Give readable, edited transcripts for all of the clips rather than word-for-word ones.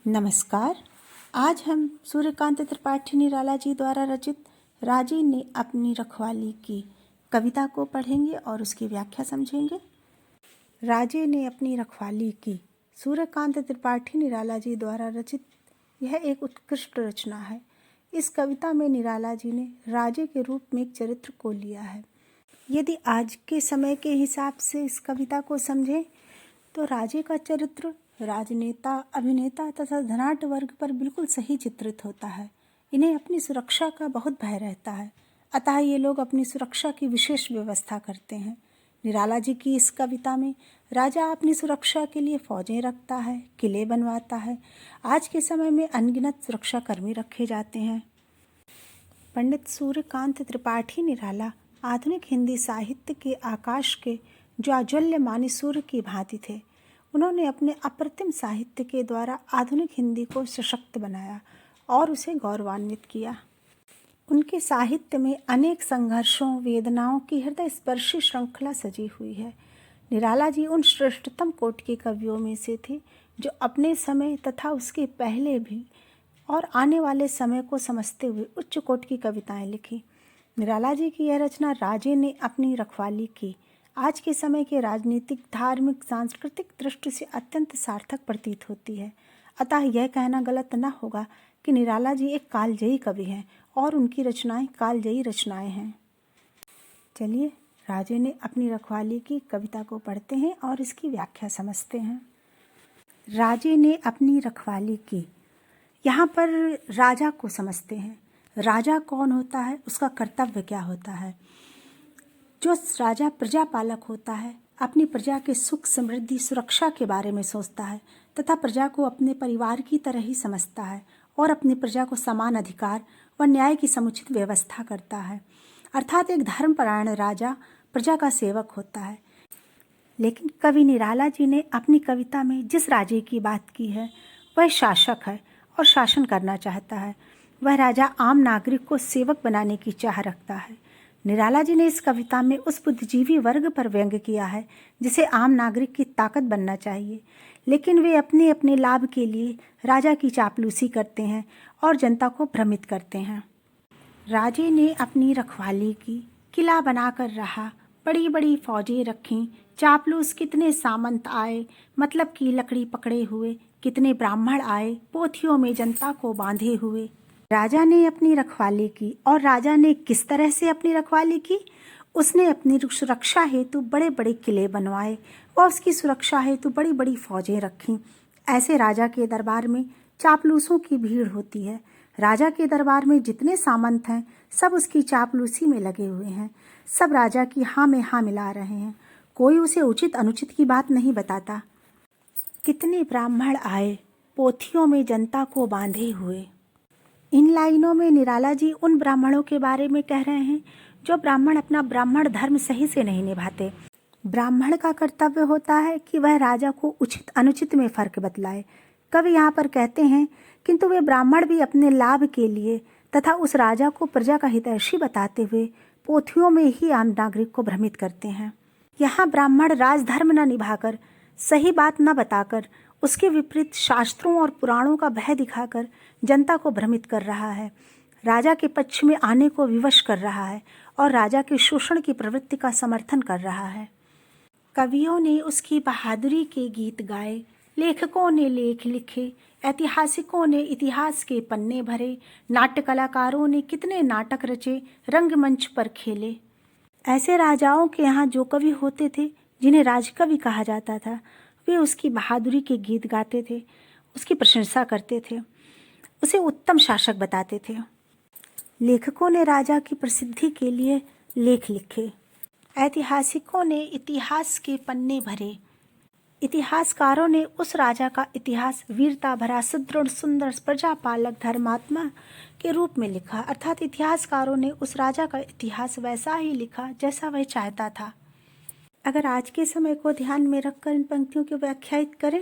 नमस्कार। आज हम सूर्यकांत त्रिपाठी निराला जी द्वारा रचित राजे ने अपनी रखवाली की कविता को पढ़ेंगे और उसकी व्याख्या समझेंगे। राजे ने अपनी रखवाली की सूर्यकांत त्रिपाठी निराला जी द्वारा रचित यह एक उत्कृष्ट रचना है। इस कविता में निराला जी ने राजे के रूप में एक चरित्र को लिया है। यदि आज के समय के हिसाब से इस कविता को समझें तो राजे का चरित्र राजनेता, अभिनेता तथा धनाढ्य वर्ग पर बिल्कुल सही चित्रित होता है। इन्हें अपनी सुरक्षा का बहुत भय रहता है, अतः ये लोग अपनी सुरक्षा की विशेष व्यवस्था करते हैं। निराला जी की इस कविता में राजा अपनी सुरक्षा के लिए फौजें रखता है, किले बनवाता है। आज के समय में अनगिनत सुरक्षाकर्मी रखे जाते हैं। पंडित सूर्यकांत त्रिपाठी निराला आधुनिक हिंदी साहित्य के आकाश के ज्वाज्वल्यमान सूर्य की भांति थे। उन्होंने अपने अप्रतिम साहित्य के द्वारा आधुनिक हिंदी को सशक्त बनाया और उसे गौरवान्वित किया। उनके साहित्य में अनेक संघर्षों, वेदनाओं की हृदय स्पर्शी श्रृंखला सजी हुई है। निराला जी उन श्रेष्ठतम कोटि के कवियों में से थे जो अपने समय तथा उसके पहले भी और आने वाले समय को समझते हुए उच्च कोटि की कविताएं लिखी। निराला जी की यह रचना राजे ने अपनी रखवाली की आज के समय के राजनीतिक, धार्मिक, सांस्कृतिक दृष्टि से अत्यंत सार्थक प्रतीत होती है। अतः यह कहना गलत न होगा कि निराला जी एक कालजयी कवि हैं और उनकी रचनाएं कालजयी रचनाएं हैं। चलिए राजे ने अपनी रखवाली की कविता को पढ़ते हैं और इसकी व्याख्या समझते हैं। राजे ने अपनी रखवाली की। यहाँ पर राजा को समझते हैं। राजा कौन होता है, उसका कर्तव्य क्या होता है। जो राजा प्रजा पालक होता है, अपनी प्रजा के सुख, समृद्धि, सुरक्षा के बारे में सोचता है तथा प्रजा को अपने परिवार की तरह ही समझता है और अपनी प्रजा को समान अधिकार व न्याय की समुचित व्यवस्था करता है। अर्थात एक धर्मपरायण राजा प्रजा का सेवक होता है। लेकिन कवि निराला जी ने अपनी कविता में जिस राजे की बात की है वह शासक है और शासन करना चाहता है। वह राजा आम नागरिक को सेवक बनाने की चाह रखता है। निराला जी ने इस कविता में उस बुद्धिजीवी वर्ग पर व्यंग्य किया है जिसे आम नागरिक की ताकत बनना चाहिए, लेकिन वे अपने अपने लाभ के लिए राजा की चापलूसी करते हैं और जनता को भ्रमित करते हैं। राजे ने अपनी रखवाली की, किला बनाकर रहा, बड़ी बड़ी फौजें रखीं, चापलूस कितने सामंत आए, मतलब की लकड़ी पकड़े हुए, कितने ब्राह्मण आए, पोथियों में जनता को बांधे हुए। राजा ने अपनी रखवाली की। और राजा ने किस तरह से अपनी रखवाली की? उसने अपनी सुरक्षा हेतु बड़े बड़े किले बनवाए व उसकी सुरक्षा हेतु बड़ी बड़ी फौजें रखीं। ऐसे राजा के दरबार में चापलूसों की भीड़ होती है। राजा के दरबार में जितने सामंत हैं सब उसकी चापलूसी में लगे हुए हैं। सब राजा की हाँ में हाँ मिला रहे हैं। कोई उसे उचित अनुचित की बात नहीं बताता। कितने ब्राह्मण आए, पोथियों में जनता को बांधे हुए। इन लाइनों में निराला जी उन ब्राह्मणों के बारे में कह रहे हैं जो ब्राह्मण अपना ब्राह्मण धर्म सही से नहीं निभाते। ब्राह्मण का कर्तव्य होता है कि वह राजा को उचित अनुचित में फर्क बतलाए। कवि यहाँ पर कहते हैं किंतु वे ब्राह्मण भी अपने लाभ के लिए तथा उस राजा को प्रजा का हितैषी बताते हुए पोथियों में ही आम नागरिक को भ्रमित करते हैं। यहाँ ब्राह्मण राजधर्म न निभाकर, सही बात न बताकर, उसके विपरीत शास्त्रों और पुराणों का भय दिखाकर जनता को भ्रमित कर रहा है, राजा के पक्ष में आने को विवश कर रहा है और राजा के शोषण की प्रवृत्ति का समर्थन कर रहा है। कवियों ने उसकी बहादुरी के गीत गाए, लेखकों ने लेख लिखे, ऐतिहासिकों ने इतिहास के पन्ने भरे, नाट्य कलाकारों ने कितने नाटक रचे, रंगमंच पर खेले। ऐसे राजाओं के यहाँ जो कवि होते थे जिन्हें राजकवि कहा जाता था, वे उसकी बहादुरी के गीत गाते थे, उसकी प्रशंसा करते थे, उसे उत्तम शासक बताते थे। लेखकों ने राजा की प्रसिद्धि के लिए लेख लिखे, ऐतिहासिकों ने इतिहास के पन्ने भरे, इतिहासकारों ने उस राजा का इतिहास वीरता भरा, सुदृढ़, सुंदर, प्रजापालक, धर्मात्मा के रूप में लिखा। अर्थात इतिहासकारों ने उस राजा का इतिहास वैसा ही लिखा जैसा वह चाहता था। अगर आज के समय को ध्यान में रखकर इन पंक्तियों की व्याख्यायित करें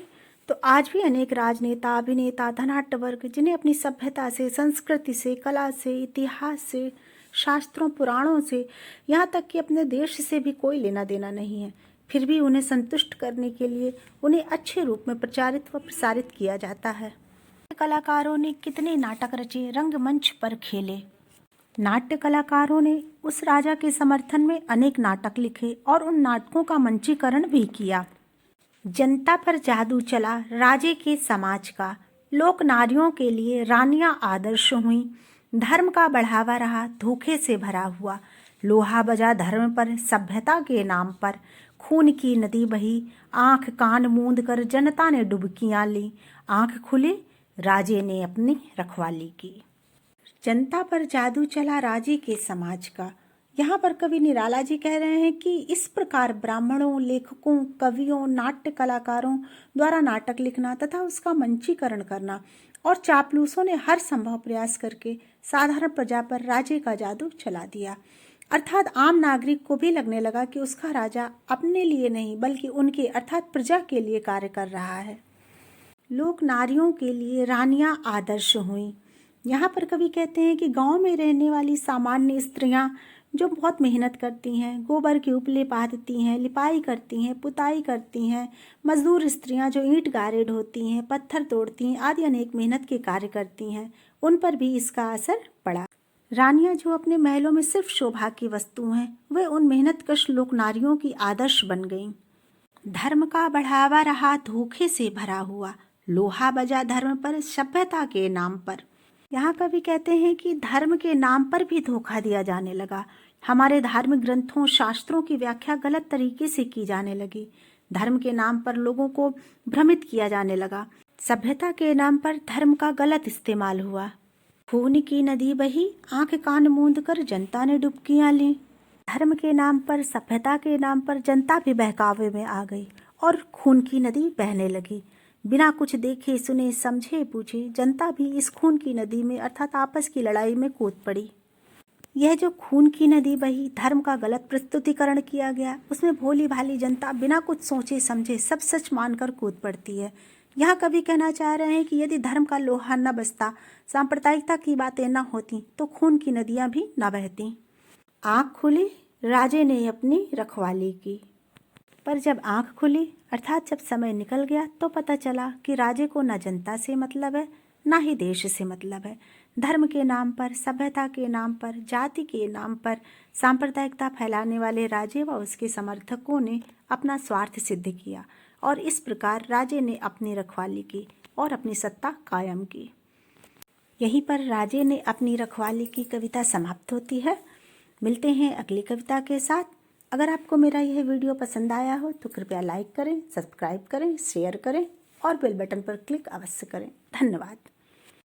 तो आज भी अनेक राजनेता, अभिनेता, धनाढ्य वर्ग जिन्हें अपनी सभ्यता से, संस्कृति से, कला से, इतिहास से, शास्त्रों, पुराणों से, यहाँ तक कि अपने देश से भी कोई लेना देना नहीं है, फिर भी उन्हें संतुष्ट करने के लिए उन्हें अच्छे रूप में प्रचारित व प्रसारित किया जाता है। कलाकारों ने कितने नाटक रचे, रंगमंच पर खेले। नाट्य कलाकारों ने उस राजा के समर्थन में अनेक नाटक लिखे और उन नाटकों का मंचीकरण भी किया। जनता पर जादू चला राजे के समाज का, लोक नारियों के लिए रानियां आदर्श हुई, धर्म का बढ़ावा रहा धोखे से भरा हुआ, लोहा बजा धर्म पर सभ्यता के नाम पर, खून की नदी बही, आंख कान मूंद कर जनता ने डुबकियां ली, आंख खुले राजे ने अपनी रखवाली की। जनता पर जादू चला राजे के समाज का। यहाँ पर कवि निराला जी कह रहे हैं कि इस प्रकार ब्राह्मणों, लेखकों, कवियों, नाट्य कलाकारों द्वारा नाटक लिखना तथा उसका मंचीकरण करना और चापलूसों ने हर संभव प्रयास करके साधारण प्रजा पर राजे का जादू चला दिया। अर्थात आम नागरिक को भी लगने लगा कि उसका राजा अपने लिए नहीं बल्कि उनके अर्थात प्रजा के लिए कार्य कर रहा है। लोक नारियों के लिए रानियां आदर्श हुई। यहाँ पर कवि कहते हैं कि गांव में रहने वाली सामान्य स्त्रियां जो बहुत मेहनत करती हैं, गोबर के उपले पाथती हैं, लिपाई करती हैं, पुताई करती हैं, मजदूर स्त्रियां जो ईंट गारे ढोती हैं, पत्थर तोड़ती हैं आदि अनेक मेहनत के कार्य करती हैं, उन पर भी इसका असर पड़ा। रानियां जो अपने महलों में सिर्फ शोभा की वस्तु हैं, वे उन मेहनतकश लोक नारियों की आदर्श बन गईं। धर्म का बढ़ावा रहा धोखे से भरा हुआ, लोहा बजा धर्म पर सभ्यता के नाम पर। यहाँ कवि कहते हैं कि धर्म के नाम पर भी धोखा दिया जाने लगा। हमारे धार्मिक ग्रंथों, शास्त्रों की व्याख्या गलत तरीके से की जाने लगी। धर्म के नाम पर लोगों को भ्रमित किया जाने लगा। सभ्यता के नाम पर धर्म का गलत इस्तेमाल हुआ। खून की नदी बही, आंख कान मूंद कर जनता ने डुबकियां ली। धर्म के नाम पर, सभ्यता के नाम पर जनता भी बहकावे में आ गई और खून की नदी बहने लगी। बिना कुछ देखे सुने समझे बूझे जनता भी इस खून की नदी में अर्थात आपस की लड़ाई में कूद पड़ी। यह जो खून की नदी बही, धर्म का गलत प्रस्तुतिकरण किया गया, उसमें भोली भाली जनता बिना कुछ सोचे समझे सब सच मानकर कूद पड़ती है। यहाँ कवि कहना चाह रहे हैं कि यदि धर्म का लोहा न बसता, सांप्रदायिकता की बातें न होती तो खून की नदियाँ भी न बहती। आँख खुली राजे ने अपनी रखवाली की। पर जब आँख खुली अर्थात जब समय निकल गया तो पता चला कि राजे को न जनता से मतलब है न ही देश से मतलब है। धर्म के नाम पर, सभ्यता के नाम पर, जाति के नाम पर सांप्रदायिकता फैलाने वाले राजे व उसके समर्थकों ने अपना स्वार्थ सिद्ध किया और इस प्रकार राजे ने अपनी रखवाली की और अपनी सत्ता कायम की। यहीं पर राजे ने अपनी रखवाली की कविता समाप्त होती है। मिलते हैं अगली कविता के साथ। अगर आपको मेरा यह वीडियो पसंद आया हो तो कृपया लाइक करें, सब्सक्राइब करें, शेयर करें और बेल बटन पर क्लिक अवश्य करें। धन्यवाद।